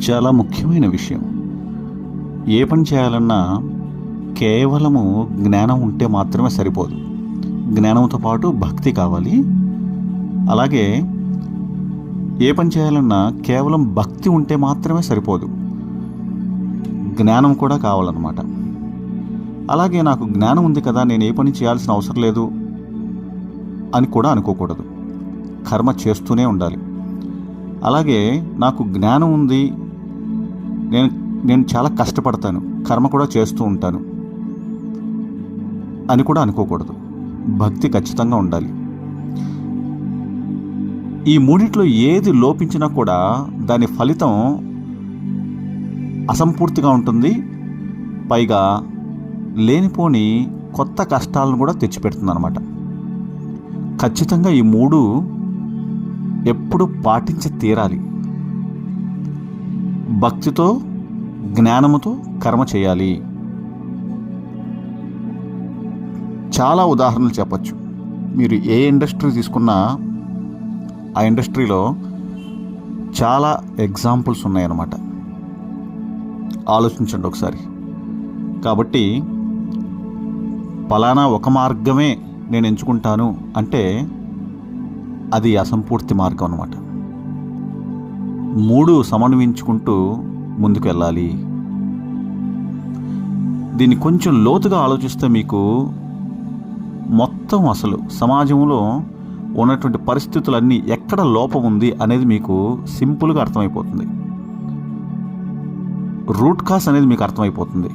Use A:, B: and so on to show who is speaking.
A: చాలా ముఖ్యమైన విషయం. ఏ పని చేయాలన్నా కేవలము జ్ఞానం ఉంటే మాత్రమే సరిపోదు. జ్ఞానంతో పాటు భక్తి కావాలి. అలాగే ఏ పని చేయాలన్నా కేవలం భక్తి ఉంటే మాత్రమే సరిపోదు, జ్ఞానం కూడా కావాలన్నమాట. అలాగే నాకు జ్ఞానం ఉంది కదా, నేను ఏ పని చేయాల్సిన అవసరం లేదు అని కూడా అనుకోకూడదు. కర్మ చేస్తూనే ఉండాలి. అలాగే నాకు జ్ఞానం ఉంది, నేను చాలా కష్టపడతాను, కర్మ కూడా చేస్తూ ఉంటాను అని కూడా అనుకోకూడదు. భక్తి ఖచ్చితంగా ఉండాలి. ఈ మూడిట్లో ఏది లోపించినా కూడా దాని ఫలితం అసంపూర్తిగా ఉంటుంది. పైగా లేనిపోని కొత్త కష్టాలను కూడా తెచ్చిపెడుతుంది అన్నమాట. ఖచ్చితంగా ఈ మూడు ఎప్పుడు పాటించి తీరాలి. భక్తితో జ్ఞానముతో కర్మ చేయాలి. చాలా ఉదాహరణలు చెప్పచ్చు. మీరు ఏ ఇండస్ట్రీ తీసుకున్నా ఆ ఇండస్ట్రీలో చాలా ఎగ్జాంపుల్స్ ఉన్నాయన్నమాట. ఆలోచించండి ఒకసారి. కాబట్టి పలానా ఒక మార్గమే నేను ఎంచుకుంటాను అంటే అది అసంపూర్తి మార్గం అన్నమాట. మూడు సమన్వయించుకుంటూ ముందుకు వెళ్ళాలి. దీన్ని కొంచెం లోతుగా ఆలోచిస్తే మీకు మొత్తం అసలు సమాజంలో ఉన్నటువంటి పరిస్థితులన్నీ ఎక్కడ లోపం ఉంది అనేది మీకు సింపుల్గా అర్థమైపోతుంది. రూట్ కాజ్ అనేది మీకు అర్థమైపోతుంది.